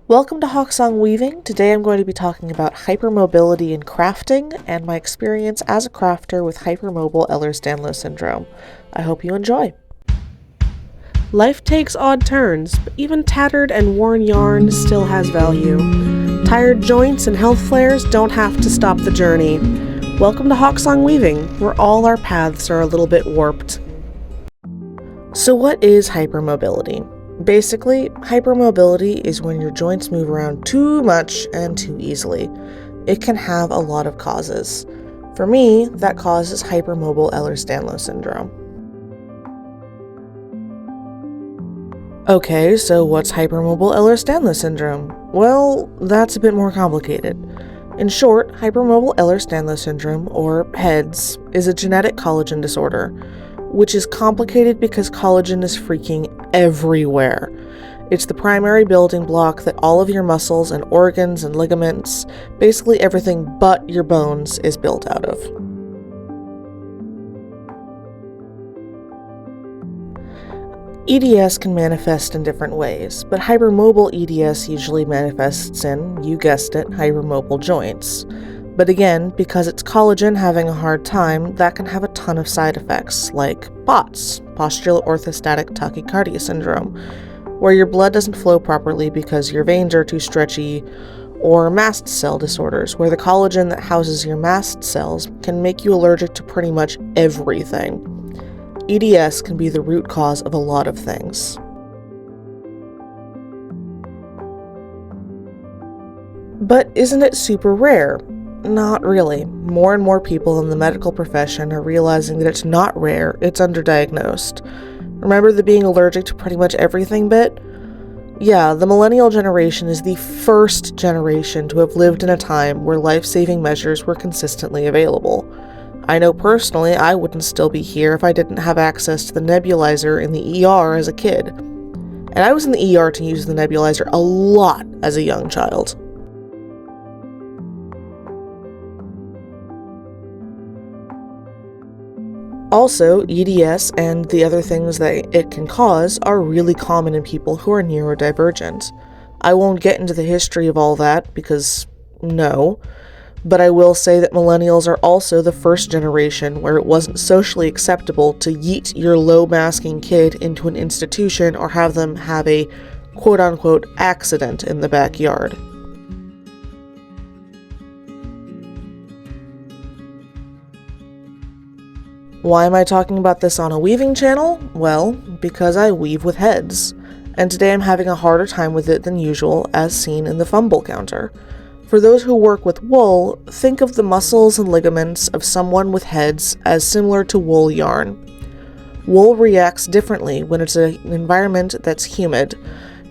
Welcome to Hawksong Weaving. Today I'm going to be talking about hypermobility in crafting and my experience as a crafter with Hypermobile Ehlers Danlos Syndrome. I hope you enjoy. Life takes odd turns, but even tattered and worn yarn still has value. Tired joints and health flares don't have to stop the journey. Welcome to Hawksong Weaving, where all our paths are a little bit warped. So what is hypermobility? Basically, hypermobility is when your joints move around too much and too easily. It can have a lot of causes. For me, that cause is Hypermobile Ehlers Danlos Syndrome. Okay, so what's Hypermobile Ehlers Danlos Syndrome? Well, that's a bit more complicated. In short, Hypermobile Ehlers Danlos Syndrome, or hEDS, is a genetic collagen disorder, which is complicated because collagen is freaking everywhere. It's the primary building block that all of your muscles and organs and ligaments, basically everything but your bones, is built out of. EDS can manifest in different ways, but hypermobile EDS usually manifests in, you guessed it, hypermobile joints. But again, because it's collagen having a hard time, that can have a ton of side effects, like POTS, postural orthostatic tachycardia syndrome, where your blood doesn't flow properly because your veins are too stretchy, or mast cell disorders, where the collagen that houses your mast cells can make you allergic to pretty much everything. EDS can be the root cause of a lot of things. But isn't it super rare? Not really. More and more people in the medical profession are realizing that it's not rare, it's underdiagnosed. Remember the being allergic to pretty much everything bit? Yeah, the millennial generation is the first generation to have lived in a time where life-saving measures were consistently available. I know personally I wouldn't still be here if I didn't have access to the nebulizer in the ER as a kid. And I was in the ER to use the nebulizer a lot as a young child. Also, EDS and the other things that it can cause are really common in people who are neurodivergent. I won't get into the history of all that because, no, but I will say that millennials are also the first generation where it wasn't socially acceptable to yeet your low-masking kid into an institution or have them have a quote-unquote accident in the backyard. Why am I talking about this on a weaving channel? Well, because I weave with hEDS, and today I'm having a harder time with it than usual, as seen in the fumble counter. For those who work with wool, think of the muscles and ligaments of someone with hEDS as similar to wool yarn. Wool reacts differently when it's an environment that's humid.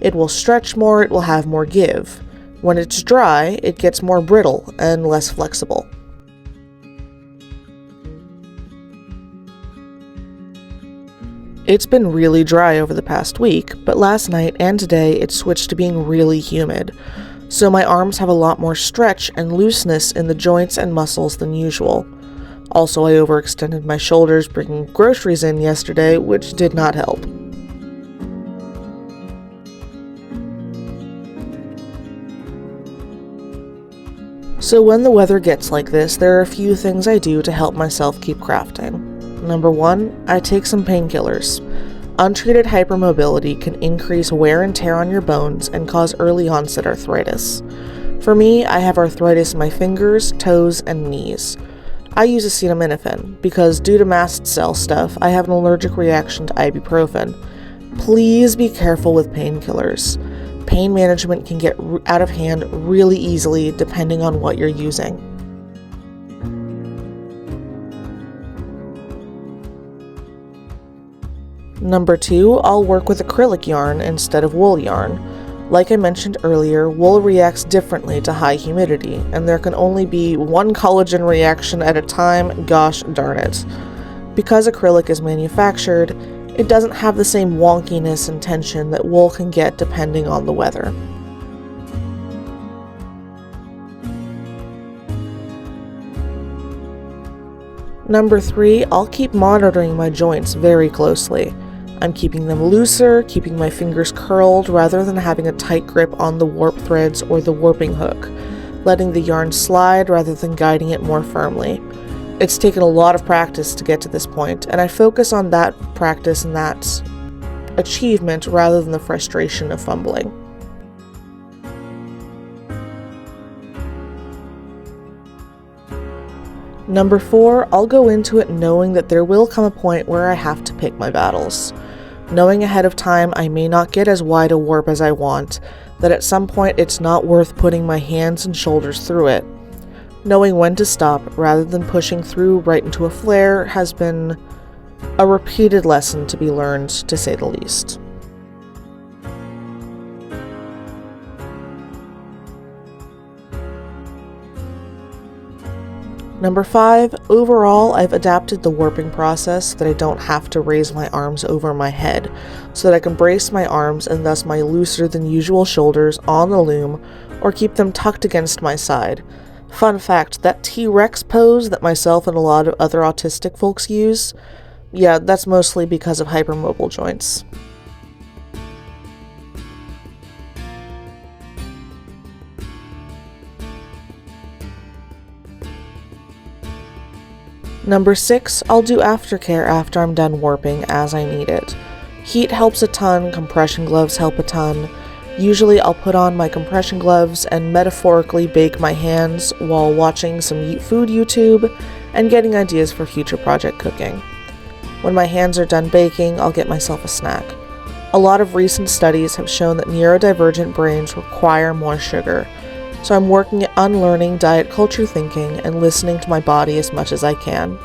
It will stretch more, it will have more give. When it's dry, it gets more brittle and less flexible. It's been really dry over the past week, but last night and today it switched to being really humid. So my arms have a lot more stretch and looseness in the joints and muscles than usual. Also, I overextended my shoulders bringing groceries in yesterday, which did not help. So when the weather gets like this, there are a few things I do to help myself keep crafting. Number 1, I take some painkillers. Untreated hypermobility can increase wear and tear on your bones and cause early onset arthritis. For me, I have arthritis in my fingers, toes, and knees. I use acetaminophen because due to mast cell stuff, I have an allergic reaction to ibuprofen. Please be careful with painkillers. Pain management can get out of hand really easily depending on what you're using. Number 2, I'll work with acrylic yarn instead of wool yarn. Like I mentioned earlier, wool reacts differently to high humidity, and there can only be one collagen reaction at a time, gosh darn it. Because acrylic is manufactured, it doesn't have the same wonkiness and tension that wool can get depending on the weather. Number 3, I'll keep monitoring my joints very closely. I'm keeping them looser, keeping my fingers curled rather than having a tight grip on the warp threads or the warping hook, letting the yarn slide rather than guiding it more firmly. It's taken a lot of practice to get to this point, and I focus on that practice and that achievement rather than the frustration of fumbling. Number 4, I'll go into it knowing that there will come a point where I have to pick my battles. Knowing ahead of time I may not get as wide a warp as I want, that at some point it's not worth putting my hands and shoulders through it. Knowing when to stop rather than pushing through right into a flare has been a repeated lesson to be learned, to say the least. Number 5, overall, I've adapted the warping process so that I don't have to raise my arms over my head, so that I can brace my arms and thus my looser than usual shoulders on the loom or keep them tucked against my side. Fun fact, that T-Rex pose that myself and a lot of other autistic folks use, yeah, that's mostly because of hypermobile joints. Number 6, I'll do aftercare after I'm done warping as I need it. Heat helps a ton, compression gloves help a ton. Usually I'll put on my compression gloves and metaphorically bake my hands while watching some food YouTube and getting ideas for future project cooking. When my hands are done baking, I'll get myself a snack. A lot of recent studies have shown that neurodivergent brains require more sugar, so I'm working at unlearning diet culture thinking and listening to my body as much as I can.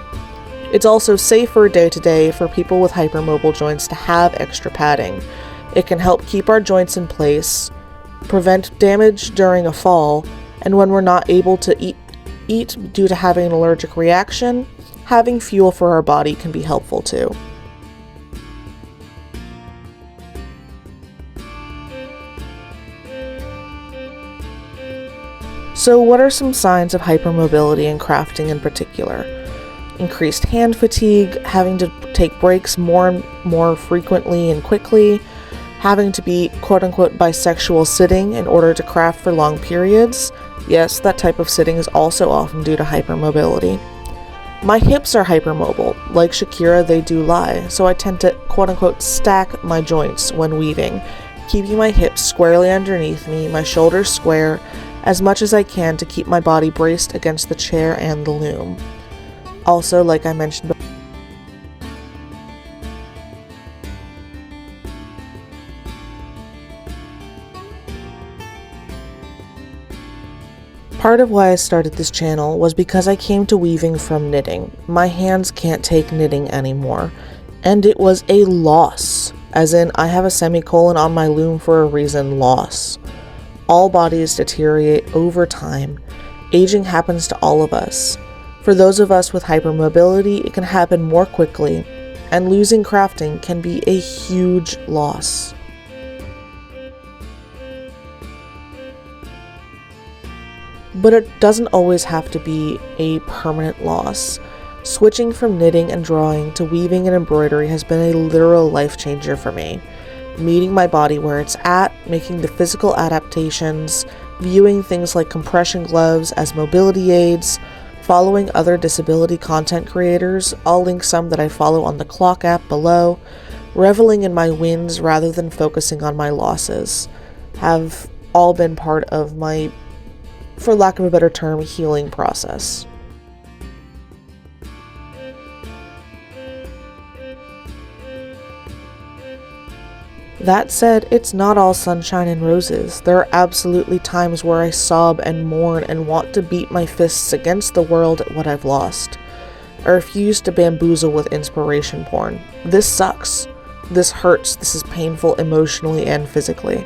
It's also safer day to day for people with hypermobile joints to have extra padding. It can help keep our joints in place, prevent damage during a fall, and when we're not able to eat due to having an allergic reaction, having fuel for our body can be helpful too. So what are some signs of hypermobility in crafting in particular? Increased hand fatigue, having to take breaks more and more frequently and quickly, having to be quote-unquote bisexual sitting in order to craft for long periods. Yes, that type of sitting is also often due to hypermobility. My hips are hypermobile. Like Shakira, they do lie, so I tend to quote-unquote stack my joints when weaving, keeping my hips squarely underneath me, my shoulders square, as much as I can to keep my body braced against the chair and the loom. Also, like I mentioned before, part of why I started this channel was because I came to weaving from knitting. My hands can't take knitting anymore, and it was a loss, as in I have a semicolon on my loom for a reason, loss. All bodies deteriorate over time. Aging happens to all of us. For those of us with hypermobility, it can happen more quickly, and losing crafting can be a huge loss. But it doesn't always have to be a permanent loss. Switching from knitting and drawing to weaving and embroidery has been a literal life changer for me. Meeting my body where it's at, making the physical adaptations, viewing things like compression gloves as mobility aids, following other disability content creators, I'll link some that I follow on the Clock app below, reveling in my wins rather than focusing on my losses, have all been part of my, for lack of a better term, healing process. That said, it's not all sunshine and roses. There are absolutely times where I sob and mourn and want to beat my fists against the world at what I've lost. I refuse to bamboozle with inspiration porn. This sucks. This hurts. This is painful emotionally and physically.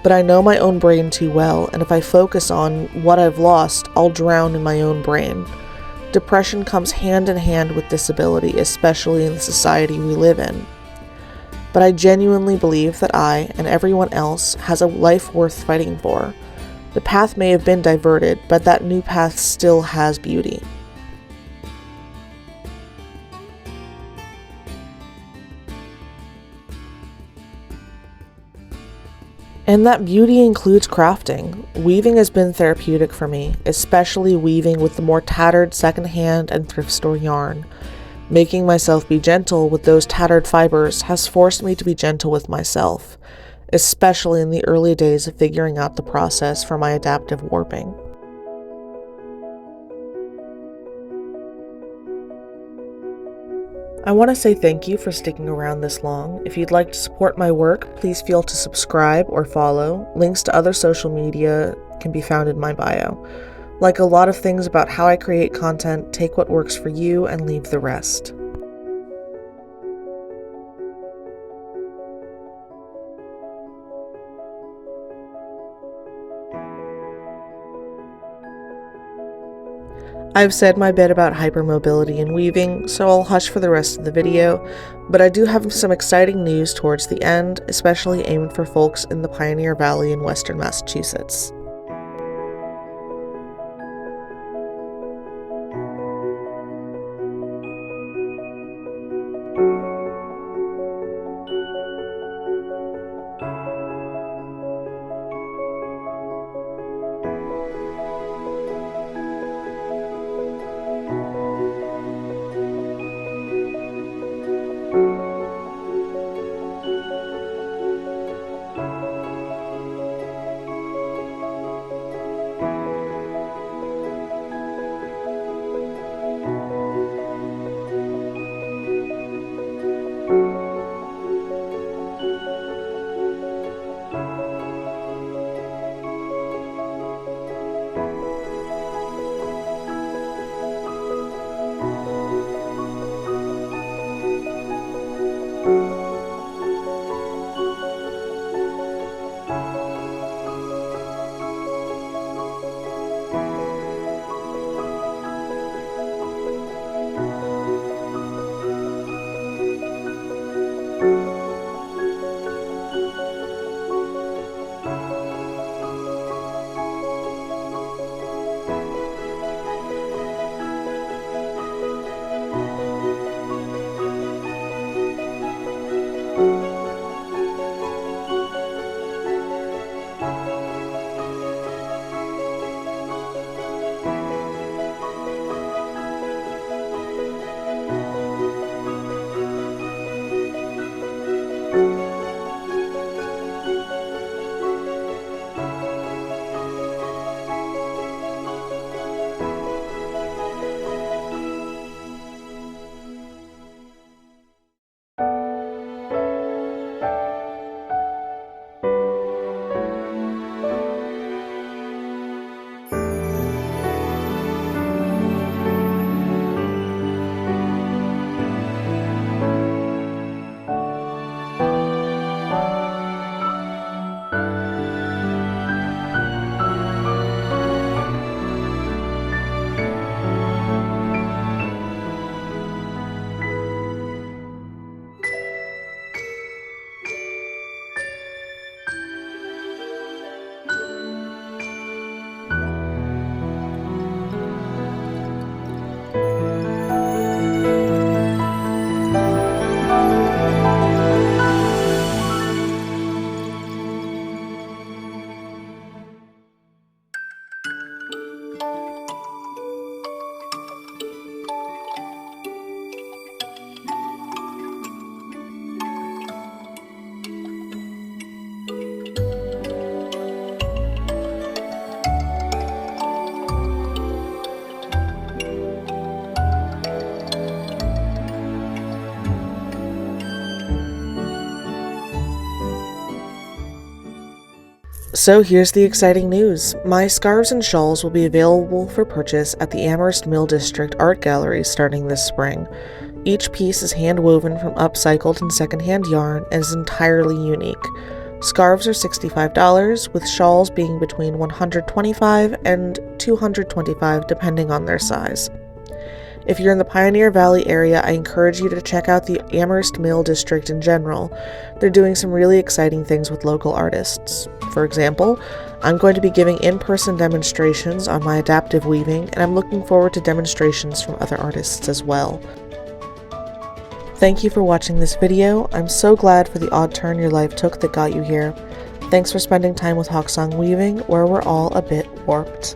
But I know my own brain too well, and if I focus on what I've lost, I'll drown in my own brain. Depression comes hand in hand with disability, especially in the society we live in. But I genuinely believe that I, and everyone else, has a life worth fighting for. The path may have been diverted, but that new path still has beauty. And that beauty includes crafting. Weaving has been therapeutic for me, especially weaving with the more tattered secondhand and thrift store yarn. Making myself be gentle with those tattered fibers has forced me to be gentle with myself, especially in the early days of figuring out the process for my adaptive warping. I want to say thank you for sticking around this long. If you'd like to support my work, please feel to subscribe or follow. Links to other social media can be found in my bio. Like a lot of things about how I create content, take what works for you and leave the rest. I've said my bit about hypermobility and weaving, so I'll hush for the rest of the video, but I do have some exciting news towards the end, especially aimed for folks in the Pioneer Valley in Western Massachusetts. So here's the exciting news. My scarves and shawls will be available for purchase at the Amherst Mill District Art Gallery starting this spring. Each piece is hand-woven from upcycled and secondhand yarn and is entirely unique. Scarves are $65, with shawls being between $125 and $225 depending on their size. If you're in the Pioneer Valley area, I encourage you to check out the Amherst Mill District in general. They're doing some really exciting things with local artists. For example, I'm going to be giving in-person demonstrations on my adaptive weaving, and I'm looking forward to demonstrations from other artists as well. Thank you for watching this video. I'm so glad for the odd turn your life took that got you here. Thanks for spending time with Hawksong Weaving, where we're all a bit warped.